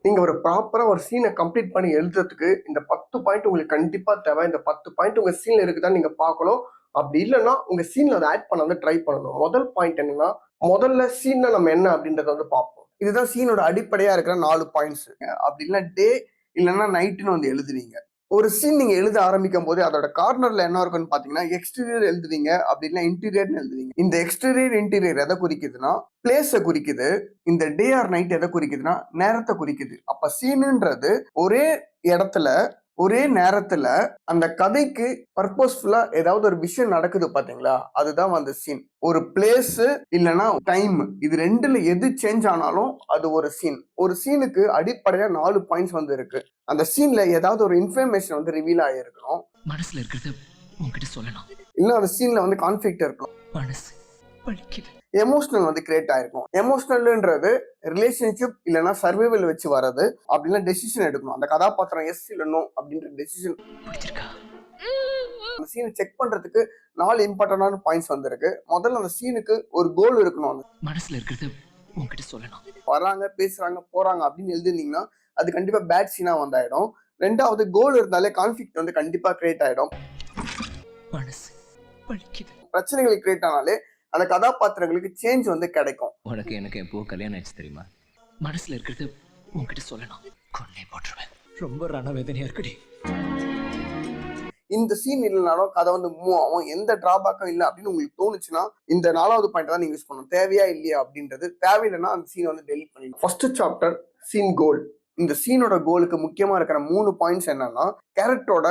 நீங்க ஒரு ப்ராப்பரா ஒரு சீனை கம்ப்ளீட் பண்ணி எழுதுறதுக்கு இந்த 10 பாயிண்ட் உங்களுக்கு கண்டிப்பா தேவை. இந்த 10 பாயிண்ட் உங்க சீன்ல இருக்குதான்னு நீங்க பார்க்கணும். அப்படி இல்லைன்னா உங்க சீன்ல அதை ஆட் பண்ண வந்து ட்ரை பண்ணணும். முதல் பாயிண்ட் என்னன்னா, முதல்ல சீன்ல நம்ம என்ன அப்படின்றத வந்து பார்ப்போம். இதுதான் சீனோட அடிப்படையா இருக்கிற 4 பாயிண்ட்ஸ். அப்படி இல்லைன்னா டே இல்லைன்னா நைட்டுன்னு வந்து எழுதுவீங்க. ஒரு சீன் நீங்க எழுத ஆரம்பிக்கும் போது அதோட கார்னர்ல என்ன இருக்குன்னு பாத்தீங்கன்னா எக்ஸ்டீரியர் எழுதுவீங்க, அப்படி இல்லைன்னா இன்டீரியர்னு எழுதுவீங்க. இந்த எக்ஸ்டீரியர் இன்டீரியர் எதை குறிக்குதுன்னா பிளேஸை குறிக்குது. இந்த டே ஆர் நைட் எதை குறிக்குதுன்னா நேரத்தை குறிக்குது. அப்ப சீனுன்றது ஒரே இடத்துல ஒரே நேரத்துல அந்த கதைக்கு பர்பஸ்ஃபுல்லா ஏதாவது ஒரு விஷயம் நடக்குது பாத்தீங்களா, அதுதான் வந்து சீன். ஒரு பிளேஸ் இல்லைன்னா டைம், இது ரெண்டுல எது சேஞ்ச் ஆனாலும் அது ஒரு சீன். ஒரு சீனுக்கு அடிப்படையா 4 பாயிண்ட்ஸ் வந்து இருக்கு. அந்த சீன்ல ஏதாவது ஒரு இன்ஃபர்மேஷன் வந்து ரிவீல் ஆகிருக்கணும். மனசுல இருக்கிறத உன்கிட்ட சொல்லணும். இல்ல அந்த சீன்ல வந்து கான்ஃபிளிக்ட் இருக்கணும். மனசு வலிக்குது. எமோஷனல் வந்து கிரியேட் ஆயிருக்கும். எமோஷனல்ன்றது ரிலேஷன்ஷிப் இல்லைன்னா சர்வைவல் வச்சு வர்றது. அப்படின்னா டெசிஷன் எடுக்கணும். அந்த கதாபாத்திரம் எஸ் இல்ல நோ அப்படின்ற டெசிஷன். பிடிச்சிருக்கா? அந்த சீனை செக் பண்றதுக்கு 4 இம்பார்ட்டன்டான பாயிண்ட்ஸ் வந்திருக்கு. முதல்ல அந்த சீனுக்கு ஒரு கோல் இருக்கணும். அந்த மனசுல இருக்கிறத உன்கிட்ட சொல்லணும். வராங்க, பேசுறாங்க, போறாங்க அப்படின்னு எழுதிருந்தீங்கன்னா அது கண்டிப்பா பேட் சீனா வந்தாயிடும். ரெண்டாவது கோல் இருந்தாலே கான்ஃபிளிக்ட் வந்து கண்டிப்பா கிரியேட் ஆயிடும். மனசு வலிக்குது. பிரச்சனைகள் கிரியேட் ஆனாலே அந்த கதாபாத்திரங்களுக்கு சேஞ்ச் வந்து கிடைக்கும். உனக்கு எனக்கு எப்போ கல்யாணம் ஆயிடுச்சு தெரியுமா? மனசுல இருக்கிறத உன்கிட்ட சொல்லணும். கொன்னே போட்டுருவேன். ரொம்ப ரணவேதனையா இருக்குடி. இந்த சீன் இல்லைனாலும் கதை வந்து மூவ் ஆகும். எந்த டிராபேக்கும் இல்லை அப்படின்னு உங்களுக்கு தோணுச்சுன்னா இந்த 4வது பாயிண்ட் தான் நீங்க யூஸ் பண்ணணும். தேவையா இல்லையா அப்படின்றது. தேவையில்லைன்னா அந்த சீன் வந்து டெலிட் பண்ணிடணும். ஃபர்ஸ்ட் சாப்டர் சீன் கோல். இந்த சீனோட கோலுக்கு முக்கியமா இருக்கிற 3 பாயிண்ட்ஸ் என்னன்னா, கேரக்டரோட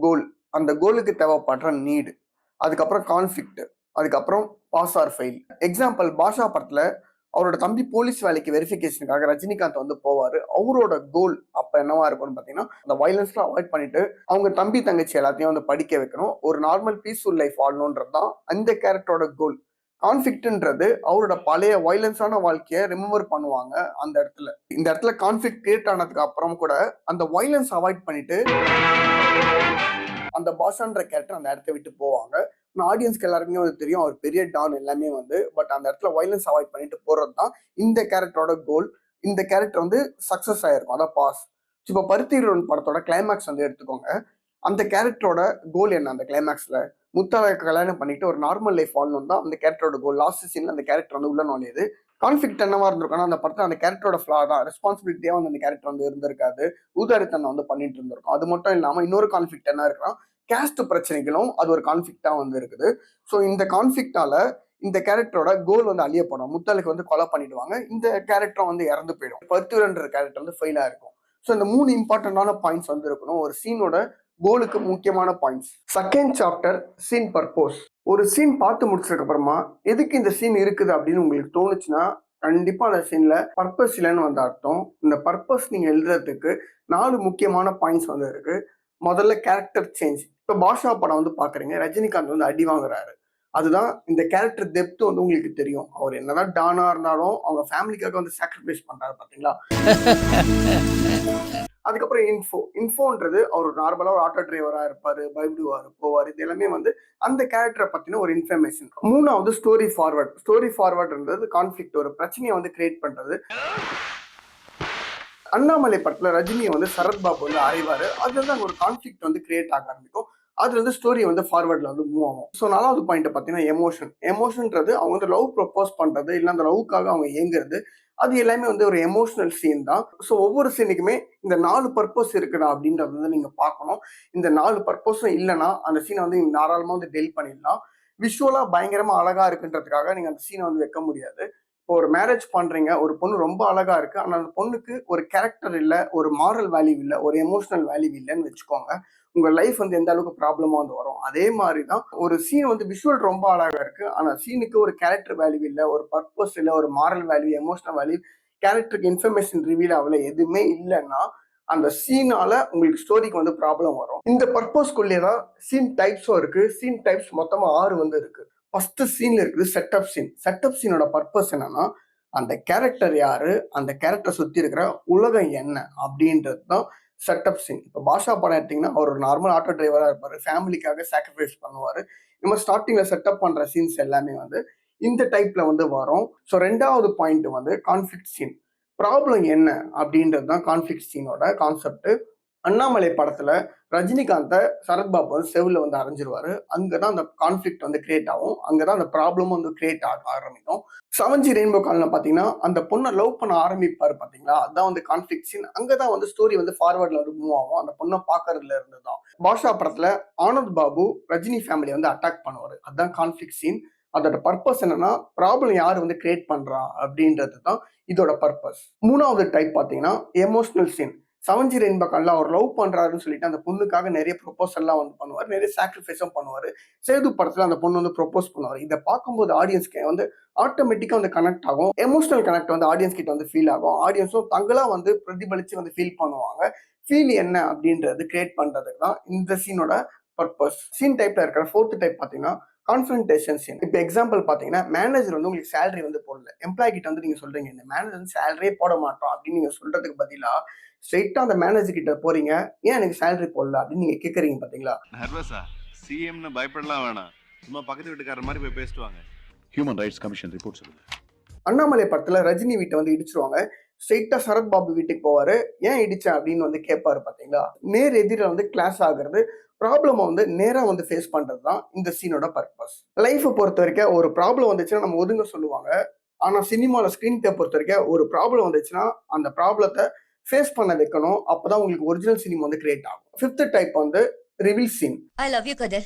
கோல், அந்த கோலுக்கு தேவைப்படுற நீடு, அதுக்கப்புறம் கான்ஃபிளிக்ட், அதுக்கப்புறம் பாஸ் ஆர் ஃபெயில். எக்ஸாம்பிள், பாஷா படத்துல அவரோட தம்பி போலீஸ் வேலைக்கு வெரிஃபிகேஷனுக்காக ரஜினிகாந்த் வந்து போவாரு. அவரோட கோல் அப்ப என்னவா இருக்கும்னு பாத்தீங்கன்னா, அந்த வயலன்ஸ்லாம் அவாய்ட் பண்ணிட்டு அவங்க தம்பி தங்கச்சி எல்லாத்தையும் வந்து படிக்க வைக்கணும், ஒரு நார்மல் பீஸ்ஃபுல் லைஃப் வாழணும்ன்றதுதான் அந்த கேரக்டரோட கோல். கான்ஃபிளிக்ட்ன்றது அவரோட பழைய வயலன்ஸான வாழ்க்கையை ரிமெம்பர் பண்ணுவாங்க அந்த இடத்துல. இந்த இடத்துல கான்ஃபிளிக்ட் கிரியேட் ஆனதுக்கு அப்புறம் கூட அந்த வயலன்ஸ் அவாய்ட் பண்ணிட்டு அந்த பாஷான்ற கேரக்டர் அந்த இடத்த விட்டு போவாங்க. ஆடியன்ஸ்க்கு எல்லாருக்குமே வந்து தெரியும் அவர் பெரிய டான் எல்லாமே வந்து. பட் அந்த இடத்துல வயலன்ஸ் அவாய்ட் பண்ணிட்டு போறது தான் இந்த கேரக்டரோட கோல். இந்த கேரக்டர் வந்து சக்சஸ் ஆயிருக்கும், அதான் பாஸ். இப்போ பருத்திவீரன் படத்தோட கிளைமேக்ஸ் வந்து எடுத்துக்கோங்க. அந்த கேரக்டரோட கோல் என்ன? அந்த கிளைமேக்ஸ்ல முத்தாவை கல்யாணம் பண்ணிட்டு ஒரு நார்மல் லைஃப் வாழணும் தான் அந்த கேரக்டரோட கோல். லாஸ்ட் சீன்ல அந்த கேரக்டர் வந்து உள்ள நுழையுது. கான்ஃபிளிக்ட் என்னவா இருந்திருக்கும்னா, அந்த படத்துல அந்த கேரக்டரோட ஃபிளா தான், ரெஸ்பான்சிபிலிட்டியா வந்து அந்த கேரக்டர் வந்து இருந்திருக்காது, ஊதாரித்தன்மை வந்து பண்ணிட்டு இருந்திருக்கும். அது மட்டும் இல்லாம இன்னொரு கான்ஃபிளிக்ட் என்ன இருக்குன்னா, கேஸ்ட் பிரச்சனைகளும் அது ஒரு கான்ஃபிளிக்டா வந்து இருக்குது. ஸோ இந்த கான்ஃபிளிக்டால இந்த கேரக்டரோட கோல் வந்து அழியப்படும். முத்தலுக்கு வந்து கொலை பண்ணிடுவாங்க, இந்த கேரக்டர் வந்து இறந்து போயிடும். பருத்திவரன்ற கேரக்டர் வந்து ஃபெயிலா இருக்கும். ஸோ இந்த 3 இம்பார்ட்டன்டான பாயிண்ட்ஸ் வந்து இருக்கணும் ஒரு சீனோட கோலுக்கு முக்கியமான points. Second chapter scene purpose. ஒரு சீன் பார்த்து முடிச்சதுக்கு அப்புறமா எதுக்கு இந்த சீன் இருக்குது அப்படின்னு உங்களுக்கு தோணுச்சுன்னா கண்டிப்பா அந்த சீன்ல பர்பஸ் இல்லைன்னு வந்து அர்த்தம். இந்த பர்பஸ் நீங்க எழுதுறதுக்கு 4 முக்கியமான பாயிண்ட்ஸ் வந்து இருக்கு. முதல்ல கேரக்டர் சேஞ்ச். இப்போ பாஷா படம் வந்து பாக்குறீங்க, ரஜினிகாந்த் வந்து அடி வாங்குறாரு. அதுதான் இந்த கேரக்டர் டெப்த் வந்து உங்களுக்கு தெரியும். அவர் என்னதான் டானா இருந்தாலும் அவங்க ஃபேமிலிக்காக வந்து சாக்ரிஃபைஸ் பண்றாரு பாத்தீங்களா. அதுக்கப்புறம் இன்ஃபோன்றது அவர் நார்மலா ஒரு ஆட்டோ டிரைவரா இருப்பாரு, பயப்படுவாரு, போவாரு. இது எல்லாமே வந்து அந்த கேரக்டரை பத்தின ஒரு இன்ஃபர்மேஷன். 3வது ஸ்டோரி ஃபார்வர்ட். ஸ்டோரி ஃபார்வர்ட்ன்றது கான்ஃபிளிக்ட், ஒரு பிரச்சனையை வந்து கிரியேட் பண்றது. அண்ணாமலை படத்துல ரஜினியை வந்து சரத்பாபு வந்து அறைவாரு. அதுதான் ஒரு கான்ஃபிளிக்ட் வந்து கிரியேட் ஆக ஆரம்பிக்கும். அதுல இருந்து ஸ்டோரி வந்து ஃபார்வர்ட்ல வந்து மூவ் ஆகும். ஸோ 4வது பாயிண்ட் பாத்தீங்கன்னா எமோஷன். எமோஷன்ன்றது அவங்க வந்து லவ் ப்ரொபோஸ் பண்றது, இல்ல அந்த லவ்க்காக அவங்க ஏங்குறது, அது எல்லாமே வந்து ஒரு எமோஷனல் சீன் தான். ஸோ ஒவ்வொரு சீனுக்குமே இந்த 4 பர்பஸ் இருக்குதா அப்படின்றத வந்து நீங்க பார்க்கணும். இந்த 4 பர்பஸும் இல்லைன்னா அந்த சீனை வந்து நீங்க தாராளமா வந்து டெலிட் பண்ணிடலாம். விஷுவலா பயங்கரமா அழகா இருக்குன்றதுக்காக நீங்க அந்த சீனை வந்து வைக்க முடியாது. இப்போ ஒரு மேரேஜ் பண்றீங்க, ஒரு பொண்ணு ரொம்ப அழகா இருக்கு, ஆனா அந்த பொண்ணுக்கு ஒரு கேரக்டர் இல்ல, ஒரு மாரல் வேல்யூ இல்ல, ஒரு எமோஷனல் வேல்யூ இல்லைன்னு வச்சுக்கோங்க, உங்க லைஃப் வந்து எந்த அளவுக்கு ப்ராப்ளமா வந்து வரும். அதே மாதிரிதான் ஒரு சீன் வந்து விஷுவல் ரொம்ப அழகா இருக்கு, ஆனா சீனுக்கு ஒரு கேரக்டர் வேல்யூ இல்ல, ஒரு பர்பஸ் இல்ல, ஒரு மாரல் வேல்யூ, எமோஷனல் வேல்யூ, கேரக்டருக்கு இன்ஃபர்மேஷன் ரிவீல் ஆகல, எதுவுமே இல்லைன்னா அந்த சீனால உங்களுக்கு ஸ்டோரிக்கு வந்து ப்ராப்ளம் வரும். இந்த பர்பஸ்க்குள்ளே தான் சீன் டைப்ஸும் இருக்கு. சீன் டைப்ஸ் மொத்தமா 6 வந்து இருக்கு. ஃபர்ஸ்ட் சீன்ல இருக்குது செட்டப் சீன். செட்டப் சீனோட பர்பஸ் என்னன்னா, அந்த கேரக்டர் யாரு, அந்த கேரக்டர் சுத்தி இருக்கிற உலகம் என்ன அப்படின்றது தான் செட்டப் சீன். இப்போ பாஷா படம் எடுத்தீங்கன்னா அவர் ஒரு நார்மல் ஆட்டோ டிரைவரா இருப்பாரு, ஃபேமிலிக்காக சாக்ரிஃபைஸ் பண்ணுவாரு. இந்த மாதிரி ஸ்டார்டிங்ல செட்டப் பண்ற சீன்ஸ் எல்லாமே வந்து இந்த டைப்ல வந்து வரும். ஸோ 2வது பாயிண்ட் வந்து கான்ஃபிளிக்ட் சீன். ப்ராப்ளம் என்ன அப்படின்றது தான் கான்ஃப்ளிக்ட் சீனோட கான்செப்ட். அண்ணாமலை படத்துல ரஜினிகாந்த சரத்பாபு வந்து செவுல வந்து அரைஞ்சிருவாரு. அங்கதான் அந்த கான்ஃப்ளிக்ட் வந்து கிரியேட் ஆகும். அங்கதான் அந்த ப்ராப்ளம் வந்து கிரியேட் ஆக ஆரம்பிக்கும். செவன்ஜி ரெயின்போ கால்ல பாத்தீங்கன்னா அந்த பொண்ணை லவ் பண்ண ஆரம்பிப்பாரு பாத்தீங்களா, அதான் வந்து கான்ஃப்ளிக்ட் சீன். அங்கதான் வந்து ஸ்டோரி வந்து ஃபார்வர்ட்ல வந்து மூவ் ஆகும். அந்த பொண்ணை பாக்குறதுல இருந்துதான். பாஷா படத்துல ஆனந்த் பாபு ரஜினி ஃபேமிலி வந்து அட்டாக் பண்ணுவாரு. அதுதான் கான்ஃப்ளிக்ட் சீன். அதோட பர்பஸ் என்னன்னா, ப்ராப்ளம் யாரு வந்து கிரியேட் பண்றா அப்படின்றது தான் இதோட பர்பஸ். மூணாவது டைப் பாத்தீங்கன்னா எமோஷனல் சீன். செவன்ஜி ரெயின்போ கால்ல அவர் லவ் பண்றாருன்னு சொல்லிட்டு அந்த பொண்ணுக்காக நிறைய ப்ரொபோசல்லாம் வந்து பண்ணுவார், நிறைய சாக்ரிஃபைஸும் பண்ணுவாரு. சேது படத்துல அந்த பொண்ணு வந்து ப்ரொபோஸ் பண்ணுவாரு. இதை பார்க்கும்போது ஆடியன்ஸ்க்கு வந்து ஆட்டோமேட்டிக்கா வந்து கனெக்ட் ஆகும். எமோஷனல் கனெக்ட் வந்து ஆடியன்ஸ் கிட்ட வந்து ஃபீல் ஆகும். ஆடியன்ஸும் தங்களா வந்து பிரதிபலிச்சு வந்து ஃபீல் பண்ணுவாங்க. ஃபீல் என்ன அப்படின்றது கிரியேட் பண்றதுக்கு தான் இந்த சீனோட பர்பஸ். சீன் டைப்ல இருக்கிற ஃபோர்த் டைப் பாத்தீங்கன்னா கான்ஃபரன்டேஷன் சீன். இப்போ எக்ஸாம்பிள் பாத்தீங்கன்னா, மேனேஜர் வந்து உங்களுக்கு சேலரி வந்து போடல. எம்ப்ளாயி கிட்ட வந்து நீங்க சொல்றீங்க, இந்த மேனேஜர் வந்து சேலரியே போட மாட்டோம் அப்படின்னு நீங்க சொல்றதுக்கு பதிலா ஸ்ட்ரெயிட்டா அந்த மேனேஜர் கிட்ட போறீங்க, ஏன் எனக்கு சேலரி போடல அப்படின்னு நீங்க கேக்குறீங்க பாத்தீங்களா. நர்வஸா? சிஎம்னு பயப்படலாம் வேணாம். சும்மா பக்கத்து வீட்டுக்காரர் மாதிரி போய் பேசிட்டு வாங்க. ஹியூமன் ரைட்ஸ் கமிஷன் ரிப்போர்ட் சொல்லுது. அண்ணாமலை படத்துல ரஜினி வீட்டை வந்து இடிச்சிருவாங்க. ஸ்ட்ரெயிட்டா சரத்பாபு வீட்டுக்கு போவாரு. ஏன் இடிச்ச அப்படின்னு வந்து கேட்பாரு பாத்தீங்களா. நேர் எதிர வந்து கிளாஸ் ஆகுறது, ப்ராப்ளம் வந்து நேரா வந்து ஃபேஸ் பண்றது தான் இந்த சீனோட பர்பஸ். லைஃப் பொறுத்த வரைக்கும் ஒரு ப்ராப்ளம் வந்துச்சுன்னா நம்ம ஒதுங்க சொல்லுவாங்க. ஆனா சினிமால ஸ்கிரீன் பிளே பொறுத்த வரைக்கும் ஒரு ப்ராப்ளம் வந்துச்சுன்னா அந்த ப்ராப்ளத்தை ஃபேஸ் பண்ண வைக்கணும். அப்பதான் உங்களுக்கு ஒரிஜினல் சினிமா வந்து கிரியேட் ஆகும். ஃபிஃப்த் டைப் வந்து reveal scene. I love you, Kadir.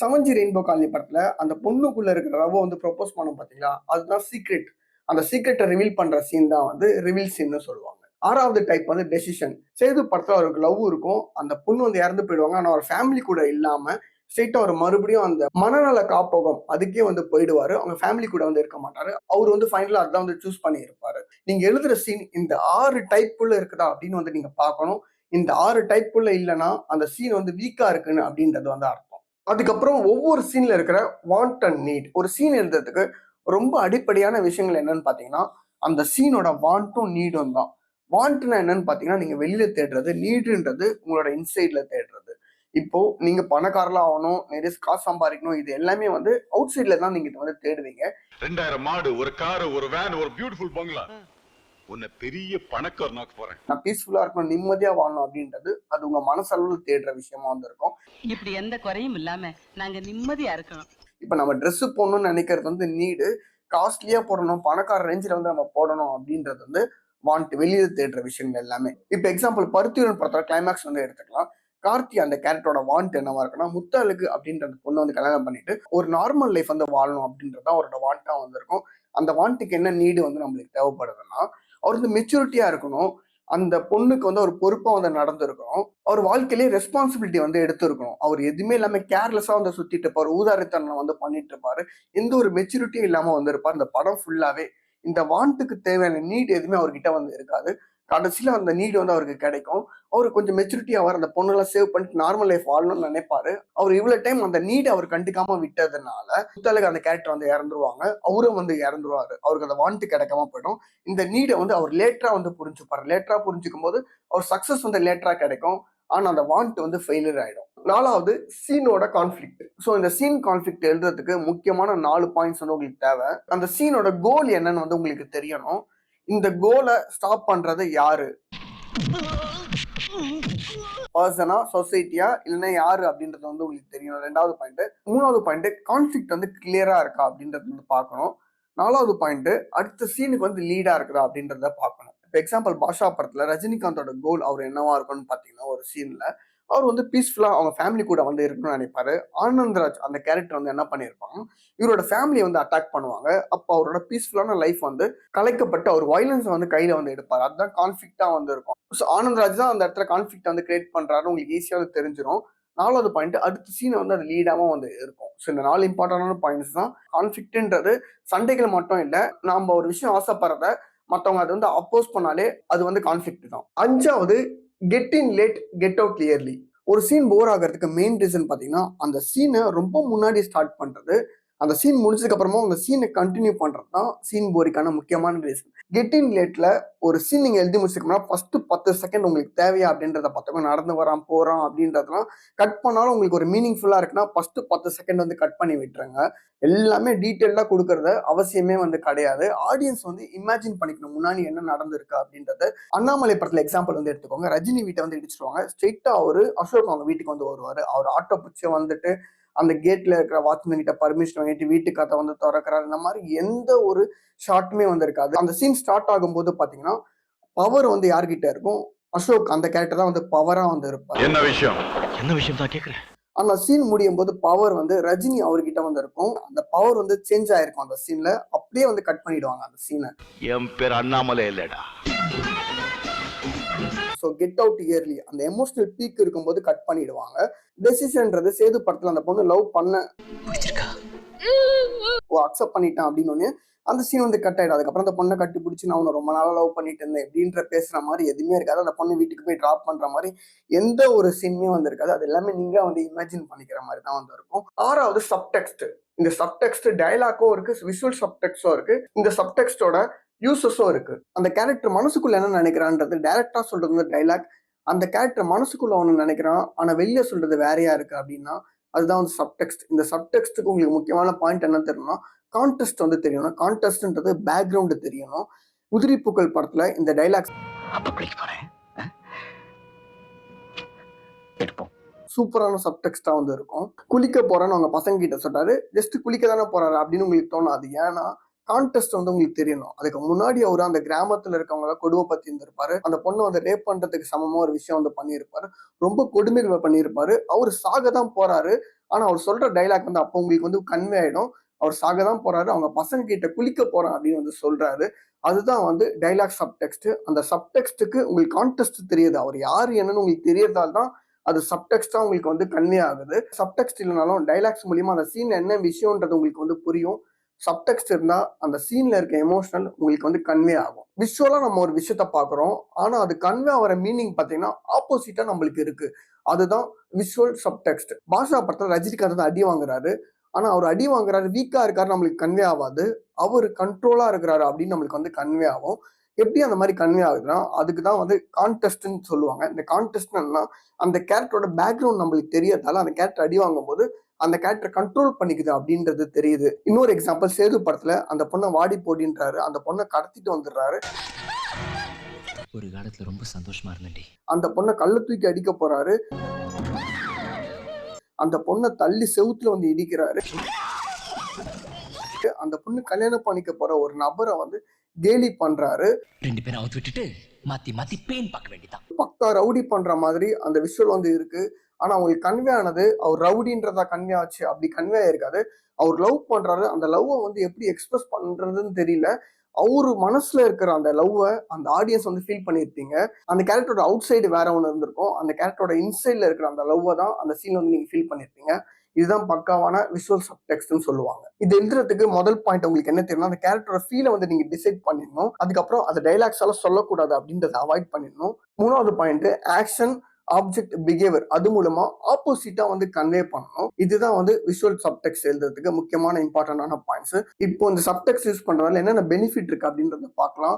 Seven G Rainbow Colony படத்துல அந்த பொண்ணுக்குள்ள இருக்கிற லவ் வந்து ப்ரொபோஸ் பண்ணும் பாத்தீங்களா, அதுதான் சீக்ரெட். அந்த சீக்ரெட்டை ரிவீல் பண்ற சீன் தான் வந்து ரிவீல் சீன்னு சொல்லுவாங்க. ஆறாவது டைப் வந்து டெசிஷன். சேது படத்துல அவருக்கு லவ் இருக்கும், அந்த பொண்ணு வந்து இறந்து போயிடுவாங்க. ஆனா அவர் ஃபேமிலி கூட இல்லாம ஸ்ட்ரெயிட்டா அவர் மறுபடியும் அந்த மனநல காப்பகம் அதுக்கே வந்து போயிடுவாரு. அவங்க ஃபேமிலி கூட வந்து இருக்க மாட்டாரு. அவர் வந்து ஃபைனலா அதான் வந்து சூஸ் பண்ணி இருப்பாரு. நீங்க எழுதுற சீன் இந்த 6 டைப்புள்ள இருக்குதா அப்படின்னு வந்து நீங்க பார்க்கணும். இந்த 6 டைப்புள்ள இல்லைன்னா அந்த சீன் வந்து வீக்கா இருக்குன்னு அப்படின்றது வந்து அர்த்தம். அதுக்கப்புறம் ஒவ்வொரு சீன்ல இருக்கிற வாண்ட் அண்ட் நீட். ஒரு சீன் எழுதுறதுக்கு ரொம்ப அடிப்படையான விஷயங்கள் என்னன்னு பாத்தீங்கன்னா, அந்த சீனோட வாண்ட்டும் நீடும் தான். வாண்ட்னா என்னன்னு பாத்தீங்கன்னா, நீங்க வெளியில தேடுறது, நீடுன்றது உங்களோட இன்சைட்ல தேடுறது. இப்போ நீங்க பணக்காரலா ஆகணும், நிறைய காசு சம்பாதிக்கணும், இது எல்லாமே வந்து அவுட் சைட்ல தான் நீங்க வந்து தேடுவீங்க. 2000 மாடு, ஒரு கார், ஒரு வேன், ஒரு பியூட்டிஃபுல் பங்களா. உன்னை பெரிய பணக்காரனாக்க போறேன். நான் பீஸ்ஃபுல்லா இருக்கணும், நிம்மதியா வாழணும் அப்படின்றது அது உங்க மனசளவுல தேடுற விஷயமா வந்து இருக்கும். இப்படி எந்த குறையும் இல்லாம நாங்க நிம்மதியா இருக்கணும். இப்ப நம்ம ட்ரெஸ் போடணும்னு நினைக்கிறது வந்து நீடு. காஸ்ட்லியா போடணும், பணக்கார ரேஞ்சில வந்து நம்ம போடணும் அப்படின்றது வந்து வாண்ட், வெளியே தேடுற விஷயங்கள் எல்லாமே. இப்ப எக்ஸாம்பிள் பருத்தியூரன் படத்தோட கிளைமேக்ஸ் வந்து எடுத்துக்கலாம். கார்த்தி அந்த கேரக்டரோட வாண்ட் என்னவா இருக்குன்னா, முத்தழகு அப்படின்ற அந்த பொண்ணை வந்து கல்யாணம் பண்ணிட்டு ஒரு நார்மல் லைஃப் வந்து வாழணும் அப்படின்றது தான் அவரோட வாண்டா வந்து இருக்கும். அந்த வாண்ட்டுக்கு என்ன நீடு வந்து நம்மளுக்கு தேவைப்படுதுன்னா, அவர் வந்து மெச்சூரிட்டியா இருக்கணும், அந்த பொண்ணுக்கு வந்து ஒரு பொறுப்பா வந்து நடந்திருக்கணும், அவர் வாழ்க்கையிலேயே ரெஸ்பான்சிபிலிட்டி வந்து எடுத்திருக்கணும். அவர் எதுவுமே இல்லாம கேர்லெஸ்ஸா வந்து சுத்திட்டு இருப்பாரு, ஊதாரித்தனம் வந்து பண்ணிட்டு இருப்பாரு, எந்த ஒரு மெச்சூரிட்டியும் இல்லாம வந்து இருப்பார். இந்த படம் ஃபுல்லாவே இந்த வாண்ட்டுக்கு தேவையான நீட் எதுவுமே அவர்கிட்ட வந்து இருக்காது. கடைசியில அந்த நீடு வந்து அவருக்கு கிடைக்கும். அவரு கொஞ்சம் மெச்சூரிட்டி ஆவார், அந்த பொண்ணெல்லாம் சேவ் பண்ணிட்டு நார்மல் லைஃப் வாழணும்னு நினைப்பாரு. அவர் இவ்வளவு டைம் அந்த நீட் அவர் கண்டுக்காம விட்டதுனால முத்தழகு அந்த கேரக்டர் வந்து இறந்துருவாங்க, அவரும் வந்து இறந்துருவாரு. அவருக்கு அந்த வாண்ட் கிடைக்காம போயிடும். இந்த நீடை வந்து அவர் லேட்டரா வந்து புரிஞ்சுப்பாரு. லேட்டரா புரிஞ்சுக்கும் போது அவர் சக்சஸ் வந்து லேட்டரா கிடைக்கும். ஆனா அந்த வாண்ட் வந்து ஃபெயிலியர் ஆயிடும். 4வது சீனோட கான்ஃபிளிக்ட். ஸோ இந்த சீன் கான்ஃபிளிக்ட் எழுதுறதுக்கு முக்கியமான 4 பாயிண்ட்ஸ் வந்து உங்களுக்கு தேவை. அந்த சீனோட கோல் என்னன்னு வந்து உங்களுக்கு தெரியணும். இந்த கோலை ஸ்டாப் பண்றது யாரு, பர்சனா, சொசைட்டியா, இல்லைன்னா யாரு அப்படின்றது வந்து உங்களுக்கு தெரியணும். 2வது பாயிண்ட். 3வது பாயிண்ட், கான்ஃபிளிக்ட் வந்து கிளியரா இருக்கா அப்படின்றது வந்து பார்க்கணும். 4வது பாயிண்ட், அடுத்த சீனுக்கு வந்து லீடா இருக்குதா அப்படின்றத பார்க்கணும். இப்போ எக்ஸாம்பிள் பாஷா படத்துல ரஜினிகாந்தோட கோல் அவர் என்னவா இருக்கும்னு பாத்தீங்கன்னா, ஒரு சீன்ல அவர் வந்து பீஸ்ஃபுல்லா அவங்க ஃபேமிலி கூட வந்து இருக்கணும்னு நினைப்பாரு. ஆனந்த்ராஜ் அந்த கேரக்டர் வந்து என்ன பண்ணியிருப்பாங்க, இவரோட ஃபேமிலியை வந்து அட்டாக் பண்ணுவாங்க. அப்போ அவரோட பீஸ்ஃபுல்லான லைஃப் வந்து கலைக்கப்பட்டு அவர் வயலன்ஸ் வந்து கையில வந்து எடுப்பாரு. அதுதான் கான்ஃபிளிக்டா வந்து இருக்கும். ஸோ ஆனந்த்ராஜ் தான் அந்த இடத்துல கான்ஃபிளிக்ட் வந்து கிரியேட் பண்றாரு, உங்களுக்கு ஈஸியா வந்து தெரிஞ்சிடும். 4வது பாயிண்ட், அடுத்த சீனை வந்து அது லீடாவும் வந்து இருக்கும். ஸோ இந்த 4 இம்பார்ட்டன்டான பாயிண்ட்ஸ் தான். கான்ஃபிளிக்ட்ன்றது சண்டைகள் மட்டும் இல்லை, நாம ஒரு விஷயம் ஆசைப்படுறத மற்றவங்க அது வந்து அப்போஸ் பண்ணாலே அது வந்து கான்ஃபிளிக்ட் தான். 5வது, get in late get out clearly. ஒரு சீன் போர் ஆகிறதுக்கு மெயின் ரீசன் பாத்தீங்கன்னா, அந்த சீனை ரொம்ப முன்னாடி ஸ்டார்ட் பண்றது, அந்த சீன் முடிச்சதுக்கு அப்புறமா அந்த சீனை கண்டினியூ பண்றது தான் சீன் போரிக்கான முக்கியமான ரீசன். கெட்டின் லேட்ல ஒரு சீன் நீங்க எழுதி முடிச்சுக்கோன்னா ஃபர்ஸ்ட் 10 செகண்ட் உங்களுக்கு தேவையா அப்படின்றத பார்த்துக்கோ. நடந்து வரான் போறான் அப்படின்றதுலாம் கட் பண்ணாலும் உங்களுக்கு ஒரு மீனிங்ஃபுல்லா இருக்குன்னா ஃபர்ஸ்ட் 10 செகண்ட் வந்து கட் பண்ணி விட்டுருங்க. எல்லாமே டீட்டெயிலா கொடுக்கறது அவசியமே வந்து கிடையாது. ஆடியன்ஸ் வந்து இமேஜின் பண்ணிக்கணும் முன்னாடி என்ன நடந்திருக்கு அப்படின்றது. அண்ணாமலை படத்துல எக்ஸாம்பிள் வந்து எடுத்துக்கோங்க. ரஜினி வீட்டை வந்து இடிச்சிருவாங்க. ஸ்ட்ரெயிட்டா அவரு அசோக் அவங்க வீட்டுக்கு வந்து வருவாரு. அவர் ஆட்டோ பிடிச்சி வந்துட்டு அந்த கேட்ல இருக்கிற வாட்ச்மேன் கிட்ட பர்மிஷன் வாங்கிட்டு வீட்டு கதை வந்து திறக்கிறாரு. இந்த மாதிரி எந்த ஒரு ஷாட்டுமே வந்து இருக்காது. அந்த சீன் ஸ்டார்ட் ஆகும்போது பாத்தீங்கன்னா பவர் வந்து யார்கிட்ட இருக்கும், அசோக் அந்த கேரக்டர் தான் வந்து பவரா வந்து இருப்பாரு. என்ன விஷயம் தான் கேக்குறேன். அந்த சீன் முடியும் போது பவர் வந்து ரஜினி அவர்கிட்ட வந்து இருக்கும். அந்த பவர் வந்து சேஞ்ச் ஆயிருக்கும் அந்த சீன்ல. அப்படியே வந்து கட் பண்ணிடுவாங்க அந்த சீனை. என் பேர் அண்ணாமலை இல்லடா. ஸோ கெட் அவுட் இயர்லி அந்த எமோஷனல் பீக் இருக்கும்போது கட் பண்ணிடுவாங்க. டெசிஷன்ன்றது சேது படத்துல அந்த பொண்ணு லவ் பண்ண அக்செப்ட் பண்ணிட்டான் அப்படின்னு அந்த சீன் வந்து கட் ஆயிடும். அதுக்கப்புறம் அந்த பொண்ணை கட்டி பிடிச்சி நான் அவனை ரொம்ப நாளா லவ் பண்ணிட்டு இருந்தேன் அப்படின்ற பேசுற மாதிரி எதுவுமே இருக்காது. அந்த பொண்ணு வீட்டுக்கு போய் டிராப் பண்ற மாதிரி எந்த ஒரு சீனுமே வந்து இருக்காது. அது எல்லாமே நீங்க வந்து இமேஜின் பண்ணிக்கிற மாதிரி தான் வந்து இருக்கும். 6வது சப்டெக்ஸ்ட். இந்த சப்டெக்ஸ்ட் டயலாக்கும் இருக்கு, விஷுவல் சப்டெக்ஸ்டும் இருக்கு. இந்த சப்டெக்ஸ்டோட யூசஸும் இருக்கு. அந்த கேரக்டர் மனசுக்குள்ள என்ன நினைக்கிறான்றது டைரக்டா சொல்றது வந்து டைலாக். அந்த கேரக்டர் மனசுக்குள்ள ஒண்ணு நினைக்கிறான் ஆனா வெளியே சொல்றது வேறையா இருக்கு அப்படின்னா அதுதான் வந்து சப்டெக்ஸ்ட். இந்த சப்டெக்ஸ்டுக்கு உங்களுக்கு முக்கியமான பாயிண்ட் என்ன தெரியும்னா கான்டெஸ்ட் வந்து தெரியணும். கான்டெஸ்ட்ன்றது பேக்ரவுண்ட் தெரியணும். உதிரிப்பூக்கள் படத்துல இந்த டைலாக்ஸ் சூப்பரான சப்டெக்ஸ்டா வந்து இருக்கும். குளிக்க போறேன்னு அவங்க பசங்க கிட்ட சொல்றாரு. ஜஸ்ட் குளிக்க தானே போறாரு அப்படின்னு உங்களுக்கு தோணாது. ஏன்னா கான்டெஸ்ட் வந்து உங்களுக்கு தெரியணும். அதுக்கு முன்னாடி அவரு அந்த கிராமத்துல இருக்கவங்கள கொடுமை பத்தி இருந்திருப்பாரு. அந்த பொண்ணை வந்து ரேப் பண்றதுக்கு சமமா ஒரு விஷயம் வந்து பண்ணியிருப்பாரு. ரொம்ப கொடுமைகள் பண்ணியிருப்பாரு. அவரு சாக தான் போறாரு. ஆனா அவர் சொல்ற டைலாக் வந்து அப்போ உங்களுக்கு வந்து கன்வே ஆயிடும். அவர் சாக தான் போறாரு, அவங்க பசங்க கிட்ட குளிக்க போறான் அப்படின்னு வந்து சொல்றாரு. அதுதான் வந்து டைலாக் சப்டெக்ஸ்ட். அந்த சப்டெக்ஸ்டுக்கு உங்களுக்கு கான்டெஸ்ட் தெரியுது. அவர் யாரு என்னன்னு உங்களுக்கு தெரியறதால தான் அது சப்டெக்ஸ்டா உங்களுக்கு வந்து கன்வே ஆகுது. சப்டெக்ஸ்ட் இல்லைனாலும் டைலாக்ஸ் மூலியமா அந்த சீன் என்ன விஷயம்ன்றது உங்களுக்கு வந்து புரியும். சப்டெக்ஸ்ட் இருந்தா அந்த சீன்ல இருக்க எமோஷனல் உங்களுக்கு வந்து கன்வே ஆகும். விஷுவலா நம்ம ஒரு விஷயத்த பாக்குறோம். ஆனா அது கன்வே ஆகிற மீனிங் பாத்தீங்கன்னா ஆப்போசிட்டா நம்மளுக்கு இருக்கு. அதுதான் விஷுவல் சப்டெக்ஸ்ட். பாஷா படத்துல ரஜினிகாந்த் வந்து அடி வாங்குறாரு. ஆனா அவர் அடி வாங்குறாரு, வீக்கா இருக்காரு, நம்மளுக்கு கன்வே ஆகாது. அவர் கண்ட்ரோலா இருக்கிறாரு அப்படின்னு நம்மளுக்கு வந்து கன்வே ஆகும். எப்படி அந்த மாதிரி கன்வே ஆகுதுன்னா அதுக்கு தான் வந்து கான்டெஸ்ட்னு சொல்லுவாங்க. இந்த கான்டெஸ்ட் என்னன்னா அந்த கேரக்டரோட பேக்ரவுண்ட் நம்மளுக்கு தெரியறதால அந்த கேரக்டர் அடி வாங்கும் போது அந்த கேரக்டர் கண்ட்ரோல் பண்ணிக்குது அப்படின்றது தெரியுது. இன்னொரு எக்ஸாம்பிள் சேது படத்துல அந்த பொண்ணை வாடி போடின்றாரு. அந்த பொண்ணை கடத்திட்டு வந்துடுறாரு. ஒரு காலத்துல ரொம்ப சந்தோஷமா இருந்தேன்டி. அந்த பொண்ணை கல்ல தூக்கி அடிக்க போறாரு. அந்த பொண்ணை தள்ளி செவுத்துல வந்து இடிக்கிறாரு. அந்த பொண்ணு கல்யாணம் பண்ணிக்க போற ஒரு நபரை வந்து கேலி பண்றாரு. 2 பேரும் அவுத்து விட்டுட்டு மாத்தி மாத்தி பெயின் பார்க்க வேண்டியதான். பக்கா ரவுடி பண்ற மாதிரி அந்த விஷுவல் வந்து இருக்கு. ஆனா அவங்களுக்கு கன்வே ஆனது அவர் ரவுடின்றதா கன்வே ஆச்சு அப்படி கன்வே ஆயிருக்காது. அவர் லவ் பண்றாரு. அந்த லவ்வை வந்து எப்படி எக்ஸ்பிரஸ் பண்றதுன்னு தெரியல. அவரு மனசுல இருக்கிற அந்த லவ்வை அந்த ஆடியன்ஸ் வந்து ஃபீல் பண்ணிருப்பீங்க. அந்த கேரக்டரோட அவுட் சைடு வேற ஒன்று இருந்திருக்கும். அந்த கேரக்டரோட இன்சைட்ல இருக்கிற அந்த லவ்வை தான் அந்த சீன் வந்து நீங்க ஃபீல் பண்ணிருப்பீங்க. இதுதான் பக்காவான விஷுவல் சப்டெக்ஸ்ட்னு சொல்லுவாங்க. இது எழுதுறதுக்கு முதல் பாயிண்ட் உங்களுக்கு என்ன தெரியும்னா அந்த கேரக்டரோட ஃபீலை வந்து நீங்க டிசைட் பண்ணிடணும். அதுக்கப்புறம் அந்த டைலாக்ஸ் எல்லாம் சொல்லக்கூடாது அப்படின்றத அவாய்ட் பண்ணிடணும். 3வது பாயிண்ட் ஆக்ஷன் ஆப்ஜெக்ட் பிஹேவியர். அது மூலமா ஆப்போசிட்டா வந்து கன்வே பண்ணணும். இதுதான் வந்து விஷுவல் சப்டெக்ஸ்ட் எழுதுறதுக்கு முக்கியமான இம்பார்ட்டன்டான பாயிண்ட்ஸ். இப்போ இந்த சப்டெக்ஸ்ட் யூஸ் பண்றதால என்னென்ன பெனிஃபிட் இருக்கு அப்படின்றத பார்க்கலாம்.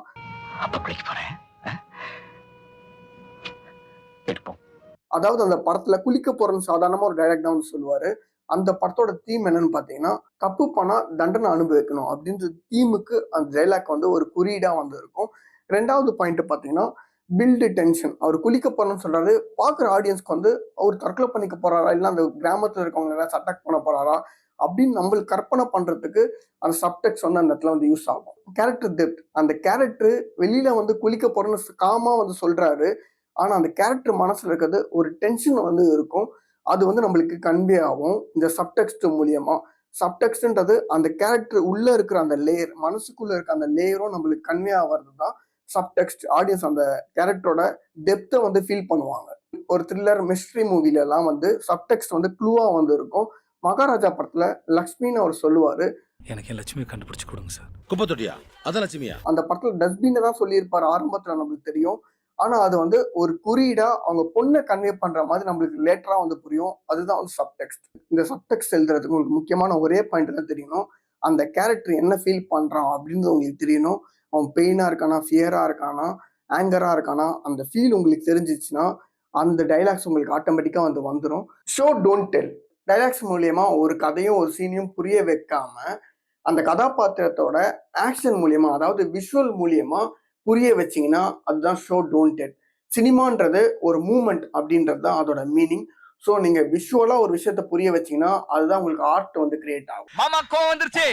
அதாவது அந்த படத்துல குளிக்க போறன்னு சாதாரணமா ஒரு டைலாக் தான் வந்து சொல்லுவாரு. அந்த படத்தோட தீம் என்னன்னு பாத்தீங்கன்னா தப்பு பண்ணா தண்டனை அனுபவிக்கணும் அப்படின்ற தீமுக்கு அந்த டைலாக் வந்து ஒரு குறியீடா வந்து இருக்கும். 2வது பாயிண்ட் பாத்தீங்கன்னா பில்டு டென்ஷன். அவர் குளிக்க போறோம்னு சொல்றாரு. பாக்குற ஆடியன்ஸ்க்கு வந்து அவர் தற்கொலை பண்ணிக்க போறாரா இல்ல அந்த கிராமத்துல இருக்கவங்க ஏதாச்சும் அட்டாக் பண்ண போறாரா அப்படின்னு நம்மளுக்கு கற்பனை பண்றதுக்கு அந்த சப்டெக்ஸ்ட் வந்து அந்த இடத்துல வந்து யூஸ் ஆகும். Character depth. அந்த கேரக்டர் வெளியில வந்து குளிக்க போறோம்னு காமா வந்து சொல்றாரு. ஆனா அந்த கேரக்டர் மனசுல இருக்கிறது ஒரு டென்ஷன் வந்து இருக்கும். அது வந்து நம்மளுக்கு கன்வே ஆகும் இந்த சப்டெக்ஸ்ட் மூலியமா. சப்டெக்ஸ்ட்ன்றது அந்த கேரக்டர் உள்ள இருக்கிற அந்த லேயர், மனசுக்குள்ள இருக்க அந்த லேயரும் நம்மளுக்கு கன்வே ஆகிறது தான் சப்டெக்ஸ்ட். ஆடியன்ஸ் அந்த கேரக்டரோட டெப்த்தை வந்து ஃபீல் பண்ணுவாங்க. ஒரு த்ரில்லர் மிஸ்ட்ரி மூவில எல்லாம் வந்து சப்டெக்ஸ்ட் வந்து க்ளூவா வந்து இருக்கும். மகாராஜா படத்துல லக்ஷ்மின்னு அவர் சொல்லுவாரு, எனக்கு என் லட்சுமியை கண்டுபிடிச்சு கொடுங்க சார். குப்பை தொட்டியா? அதான் லட்சுமியா? அந்த படத்துல டஸ்ட்பின் தான் சொல்லியிருப்பாரு ஆரம்பத்துல நம்மளுக்கு தெரியும். ஆனா அது வந்து ஒரு குறியீடா அவங்க பொண்ணை கன்வே பண்ற மாதிரி நம்மளுக்கு லேட்டரா வந்து புரியும். அதுதான் வந்து சப்டெக்ஸ்ட். இந்த சப்டெக்ஸ்ட் எழுதுறதுக்கு உங்களுக்கு முக்கியமான ஒரே பாயிண்ட் தான் தெரியணும். அந்த கேரக்டர் என்ன ஃபீல் பண்றான் அப்படின்னு உங்களுக்கு தெரியணும். அவன் பெயினா இருக்கானா, ஃபியரா இருக்கானா, ஆங்கரா இருக்கானா, அந்த ஃபீல் உங்களுக்கு தெரிஞ்சிச்சுன்னா அந்த டைலாக்ஸ் உங்களுக்கு ஆட்டோமேட்டிக்கா வந்து வந்துடும். Show don't tell. டைலாக்ஸ் மூலியமா ஒரு கதையும் ஒரு சீனையும் புரிய வைக்காம அந்த கதாபாத்திரத்தோட ஆக்ஷன் மூலியமா, அதாவது விஷுவல் மூலியமா புரிய வச்சீங்கன்னா அதுதான் ஷோ டோன்ட் டெல். சினிமான்றது ஒரு மூமெண்ட் அப்படின்றது தான் அதோட மீனிங். ஸோ நீங்க விஷுவலா ஒரு விஷயத்த புரிய வச்சீங்கன்னா அதுதான் உங்களுக்கு ஆர்ட் வந்து கிரியேட் ஆகும். மாமா கோவம் வந்துருச்சு.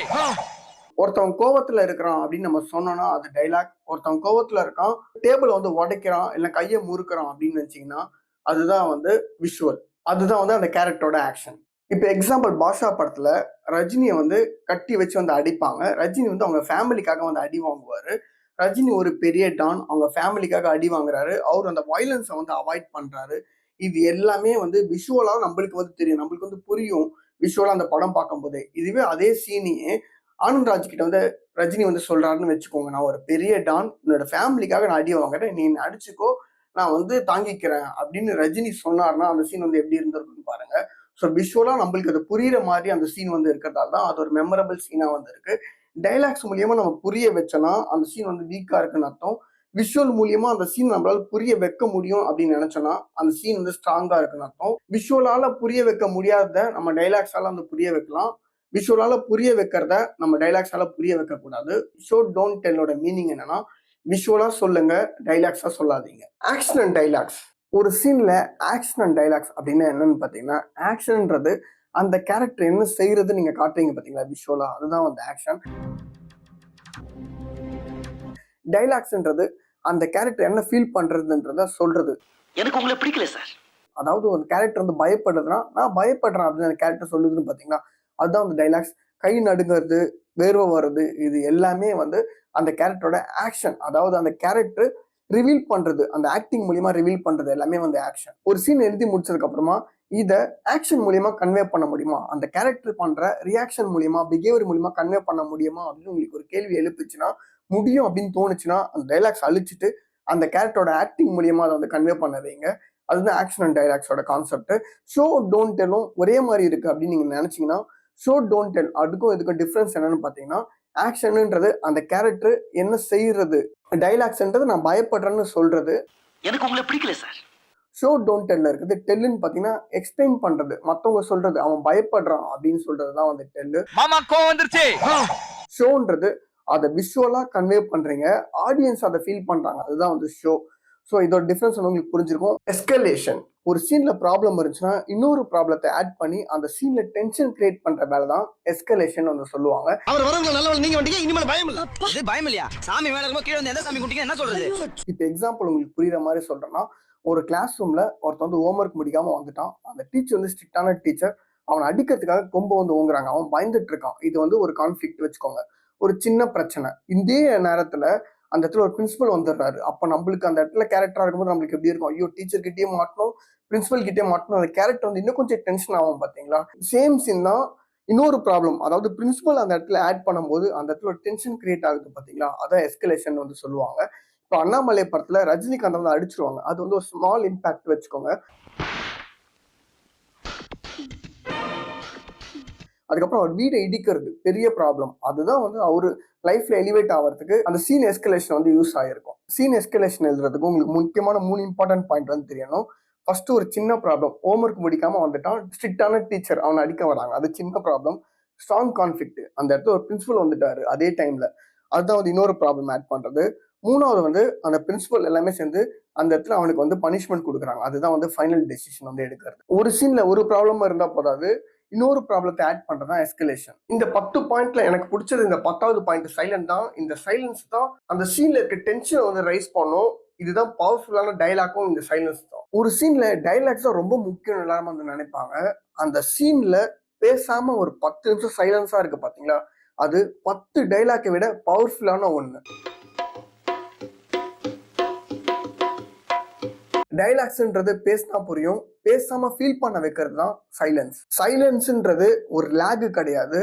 ஒருத்தவன் கோவத்துல இருக்கிறான் அப்படின்னு நம்ம சொன்னோம்னா அது டைலாக். ஒருத்தவன் கோவத்துல இருக்கான், டேபிள வந்து உடைக்கிறான், இல்ல கையை முறுக்குறான் அப்படின்னு வச்சீங்கன்னா அதுதான் வந்து விஷுவல். அதுதான் வந்து அந்த கேரக்டரோட ஆக்ஷன். இப்போ எக்ஸாம்பிள் பாஷா படத்துல ரஜினியை வந்து கட்டி வச்சு வந்து அடிப்பாங்க. ரஜினி வந்து அவங்க ஃபேமிலிக்காக வந்து அடி வாங்குவாரு. ரஜினி ஒரு பெரிய டான், அவங்க ஃபேமிலிக்காக அடி வாங்குறாரு. அவர் அந்த வயலன்ஸை வந்து அவாய்ட் பண்றாரு. இது எல்லாமே வந்து விஷுவலா நம்மளுக்கு வந்து தெரியும், நம்மளுக்கு வந்து புரியும் விஷுவலா அந்த படம் பார்க்கும்போதே. இதுவே அதே சீனியே ஆனந்த் ராஜ் கிட்ட வந்து ரஜினி வந்து சொல்றாருன்னு வச்சுக்கோங்க, நான் ஒரு பெரிய டான், என்னோட ஃபேமிலிக்காக நான் அடி வாங்குறேன், நீ அடிச்சுக்கோ, நான் வந்து தாங்கிக்கிறேன் அப்படின்னு ரஜினி சொன்னார்னா அந்த சீன் வந்து எப்படி இருந்திருக்குன்னு பாருங்க. ஸோ விஷுவலா நம்மளுக்கு அது புரியுற மாதிரி அந்த சீன் வந்து இருக்கிறதால தான் அது ஒரு மெமரபிள் சீனா வந்து இருக்கு. டைலாக்ஸ் மூலியமா நம்ம புரிய வச்சோன்னா அந்த சீன் வந்து வீக்கா இருக்குன்னு அர்த்தம். விஷுவல் மூலியமா அந்த சீன் நம்மளால புரிய வைக்க முடியும் அப்படின்னு நினைச்சோன்னா அந்த சீன் வந்து ஸ்ட்ராங்கா இருக்குன்னு அர்த்தம். விஷுவலால புரிய வைக்க முடியாத நம்ம டைலாக்ஸால வந்து புரிய வைக்கலாம். விஷுவலால புரிய வைக்கிறத நம்ம டைலாக்ஸால புரிய வைக்க கூடாது. ஷோ டோன்ட் டெல்லோட மீனிங் என்னன்னா விஷுவலா சொல்லுங்க, டைலாக்ஸா சொல்லாதீங்க. Action and dialogues. ஒரு சீன்ல ஆக்ஷன் அண்ட் டைலாக்ஸ் அப்படின்னா என்னன்னு பாத்தீங்கன்னா, ஆக்ஷன்ன்றது அந்த கேரக்டர் என்ன செய்யறது நீங்க காட்டுறீங்க பாத்தீங்களா விஷுவலா, அதுதான் வந்து ஆக்ஷன். டைலாக்ஸ்ன்றது அந்த கேரக்டர் என்ன ஃபீல் பண்றதுன்றத சொல்றது. எனக்கு உங்களை பிடிக்கல சார். அதாவது ஒரு கேரக்டர் வந்து பயப்படுதுன்னா, நான் பயப்படுறேன் அப்படின்னு அந்த கேரக்டர் சொல்லுதுன்னு பாத்தீங்கன்னா அதுதான் வந்து டைலாக்ஸ். கை நடுங்கிறது, வேர்வை வர்றது, இது எல்லாமே வந்து அந்த கேரக்டரோட ஆக்ஷன். அதாவது அந்த கேரக்டர் ரிவீல் பண்றது, அந்த ஆக்டிங் மூலியமா ரிவீல் பண்றது எல்லாமே வந்து ஆக்ஷன். ஒரு சீன் எழுதி முடிச்சதுக்கு அப்புறமா இத ஆக்ஷன் மூலியமா கன்வே பண்ண முடியுமா, அந்த கேரக்டர் பண்ற ரியாக்ஷன் மூலியமா, பிஹேவியர் மூலியமா கன்வே பண்ண முடியுமா அப்படின்னு உங்களுக்கு ஒரு கேள்வி எழுப்புச்சுன்னா, முடியும் அப்படின்னு தோணுச்சுன்னா அந்த டைலாக்ஸ் அழிச்சிட்டு அந்த கேரக்டரோட ஆக்டிங் மூலியமா அதை வந்து கன்வே பண்ண வைங்க. அதுதான் ஆக்ஷன் அண்ட் டைலாக்ஸோட கான்செப்ட். ஷோ டோன்ட் டெல்லும் ஒரே மாதிரி இருக்கு அப்படின்னு நீங்க நினைச்சீங்கன்னா, ஷோ டோன்ட் டெல் அதுக்கும் இதுக்கும் டிஃபரன்ஸ் என்னன்னு பாத்தீங்கன்னா, ஆக்ஷன்ன்றது அந்த கேரக்டர் என்ன செய்யறது, டைலாக்ஸ்ன்றது நான் பயப்படுறேன்னு சொல்றது. எனக்கு உங்களை பிடிக்கல சார். ஷோ டோன்ட் டெல்ல இருக்குது. டெல்லுன்னு பாத்தீங்கன்னா எக்ஸ்பிளைன் பண்றது, மத்தவங்க சொல்றது, அவன் பயப்படுறான் அப்படின்னு சொல்றதுதான் வந்து டெல்லு. மாமா கோவம் வந்துருச்சு. ஷோன்றது அதை விஷுவலா கன்வே பண்றீங்க, ஆடியன்ஸ் அதை ஃபீல் பண்றாங்க, அதுதான் வந்து ஷோ. ஸோ இதோட டிஃபரன்ஸ் வந்து உங்களுக்கு புரிஞ்சிருக்கும். எஸ்கலேஷன். ஒரு சீன்ல ப்ராப்ளம் இருந்துச்சுன்னா இன்னொரு ப்ராப்ளத்தை ஆட் பண்ணி அந்த சீன்ல டென்ஷன் கிரியேட் பண்ற வேலை தான் எஸ்கலேஷன் வந்து சொல்லுவாங்க. அவர் வரவங்க நல்லவங்க, நீங்க வந்தீங்க, இனிமேல் பயம் இல்ல. இது பயம் இல்லையா? சாமி மேல இருக்கும்போது கீழ வந்து எந்த சாமி கும்பிட்டீங்க என்ன சொல்றது? இப்போ எக்ஸாம்பிள் உங்களுக்கு புரியுற மாதிரி சொல்றேன்னா, ஒரு கிளாஸ் ரூம்ல ஒருத்தன் வந்து ஹோம்ஒர்க் முடிக்காம வந்துட்டான். அந்த டீச்சர் வந்து ஸ்ட்ரிக்டான டீச்சர், அவனை அடிக்கிறதுக்காக கொம்பு வந்து ஓங்குறாங்க, அவன் பயந்துட்டு இருக்கான். இது வந்து ஒரு கான்ஃபிளிக்ட் வச்சுக்கோங்க, ஒரு சின்ன பிரச்சனை. இதே நேரத்துல அந்த இடத்துல ஒரு பிரின்சிபல் வந்துடுறாரு. அப்ப நம்மளுக்கு அந்த இடத்துல கேரக்டரா இருக்கும்போது நம்மளுக்கு எப்படி இருக்கும், ஐயோ டீச்சர் கிட்டே மாட்டணும், பிரின்சிபல் கிட்டே மாட்டணும், அந்த கேரக்டர் வந்து இன்னும் கொஞ்சம் டென்ஷன் ஆகும் பாத்தீங்களா. சேம் சீன் தான் இன்னொரு ப்ராப்ளம், அதாவது பிரின்சிபல் அந்த இடத்துல ஆட் பண்ணும்போது அந்த இடத்துல ஒரு டென்ஷன் கிரியேட் ஆகுது பாத்தீங்களா, அதான் எஸ்கலேஷன் வந்து சொல்லுவாங்க. இப்போ அண்ணாமலை படத்துல ரஜினிகாந்த் வந்து அடிச்சிருவாங்க, அது வந்து ஒரு ஸ்மால் இம்பாக்ட் வச்சுக்கோங்க. அதுக்கப்புறம் அவர் வீடை இடிக்கிறது பெரிய ப்ராப்ளம், அதுதான் வந்து அவரு லைஃப்ல எலிவேட் ஆகிறதுக்கு அந்த சீன் எஸ்கலேஷன் வந்து யூஸ் ஆகிருக்கும். சீன் எஸ்கலேஷன் எழுதுறதுக்கு உங்களுக்கு முக்கியமான 3 இம்பார்ட்டன்ட் பாயிண்ட் வந்து தெரியணும். ஃபர்ஸ்ட் ஒரு சின்ன ப்ராப்ளம், ஹோம்ஒர்க் முடிக்காம வந்துட்டான், ஸ்ட்ரிக்டான டீச்சர் அவனை அடிக்க வராங்க, அது சின்ன ப்ராப்ளம். ஸ்ட்ராங் கான்ஃபிளிக்ட், அந்த இடத்துல ஒரு பிரின்சிபல் வந்துட்டாரு அதே டைம்ல, அதுதான் வந்து இன்னொரு ப்ராப்ளம் ஆட் பண்றது. மூணாவது வந்து அந்த பிரின்சிபல் எல்லாமே சேர்ந்து அந்த இடத்துல அவனுக்கு வந்து பனிஷ்மெண்ட் கொடுக்குறாங்க, அதுதான் வந்து ஃபைனல் டெசிஷன் வந்து எடுக்கிறது. ஒரு சீன்ல ஒரு ப்ராப்ளம் இருந்தா போதாது, இன்னொரு ப்ராப்ளத்தை ஆட் பண்றதுதான் எஸ்கலேஷன். இந்த 10 பாயிண்ட்ல எனக்கு பிடிச்சது இந்த 10வது பாயிண்ட் சைலண்ட் தான். இந்த சைலன்ஸ் தான் அந்த சீன்ல இருக்க டென்ஷனை வந்து ரைஸ் பண்ணும். இதுதான் பவர்ஃபுல்லான டைலாக்கும், இந்த சைலன்ஸ் தான். ஒரு சீன்ல டைலாக்ஸ் தான் ரொம்ப முக்கியம் எல்லாரும் வந்து நினைப்பாங்க. அந்த சீன்ல பேசாம ஒரு 10 நிமிஷம் சைலன்ஸா இருக்கு பாத்தீங்களா, அது 10 டைலாக்கை விட பவர்ஃபுல்லான ஒண்ணு. டைலாக்ஸ்ன்றது பேசினா புரியும், பேசாம ஃபீல் பண்ண வைக்கிறது தான் சைலன்ஸ். சைலன்ஸ்ன்றது ஒரு லேக் கிடையாது,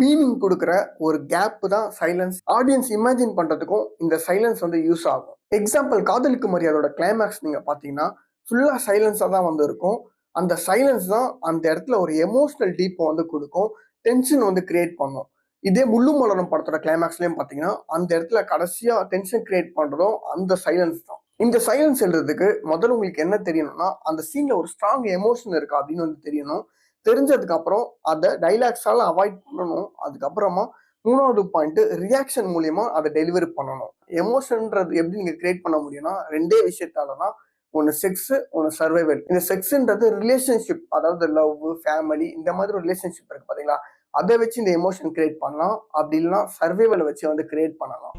மீனிங் கொடுக்குற ஒரு கேப் தான் சைலன்ஸ். ஆடியன்ஸ் இமேஜின் பண்றதுக்கும் இந்த சைலன்ஸ் வந்து யூஸ் ஆகும். எக்ஸாம்பிள் காதலுக்கு மரியாதையோட கிளைமேக்ஸ் நீங்க பாத்தீங்கன்னா ஃபுல்லா சைலன்ஸா தான் வந்து இருக்கும். அந்த சைலன்ஸ் தான் அந்த இடத்துல ஒரு எமோஷனல் டீப்பை வந்து கொடுக்கும், டென்ஷன் வந்து கிரியேட் பண்ணும். இதே முள்ளு மலரும் படத்தோட கிளைமேக்ஸ்லயும் பாத்தீங்கன்னா அந்த இடத்துல கடைசியா டென்ஷன் கிரியேட் பண்றதும் அந்த சைலன்ஸ் தான். இந்த சைலன்ஸ் எழுதுறதுக்கு முதல்ல உங்களுக்கு என்ன தெரியணும்னா அந்த சீன்ல ஒரு ஸ்ட்ராங் எமோஷன் இருக்கா அப்படின்னு வந்து தெரியணும். தெரிஞ்சதுக்கு அப்புறம் அதை டைலாக்ஸால அவாய்ட் பண்ணணும். அதுக்கப்புறமா 3வது பாயிண்ட் ரியாக்ஷன் மூலியமா அதை டெலிவரி பண்ணணும். எமோஷன்ன்றது எப்படி நீங்க கிரியேட் பண்ண முடியும்னா 2 விஷயத்தால தான். ஒன்னு செக்ஸ், ஒன்னு சர்வைவல். இந்த செக்ஸ்ன்றது ரிலேஷன்ஷிப், அதாவது லவ், ஃபேமிலி இந்த மாதிரி ஒரு ரிலேஷன்ஷிப் இருக்கு பாத்தீங்களா, அதை வச்சு இந்த எமோஷன் கிரியேட் பண்ணலாம். அப்படி இல்லைன்னா சர்வைவலை வச்சு வந்து கிரியேட் பண்ணலாம்.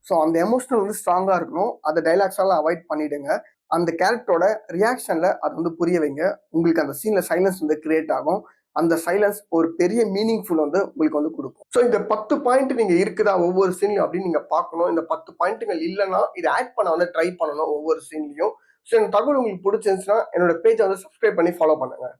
ஸோ அந்த எமோஷனல் வந்து ஸ்ட்ராங்கா இருக்கணும். அதை டைலாக்ஸால அவாய்ட் பண்ணிடுங்க. அந்த கேரக்டரோட ரியாக்ஷன்ல அது வந்து புரிய வைங்க. உங்களுக்கு அந்த சீன்ல சைலன்ஸ் வந்து கிரியேட் ஆகும். அந்த சைலன்ஸ் ஒரு பெரிய மீனிங்ஃபுல் வந்து உங்களுக்கு வந்து கொடுக்கும். ஸோ இந்த 10 பாயிண்ட் நீங்க இருக்குதா ஒவ்வொரு சீன்லையும் அப்படின்னு நீங்க பார்க்கணும். இந்த 10 பாயிண்ட்டுகள் இல்லைன்னா இதை ஆட் பண்ண வந்து ட்ரை பண்ணணும் ஒவ்வொரு சீன்லையும். ஸோ இந்த தகவல் உங்களுக்கு பிடிச்சிருந்துச்சுன்னா என்னோட பேஜை வந்து சப்ஸ்கிரைப் பண்ணி ஃபாலோ பண்ணுங்க.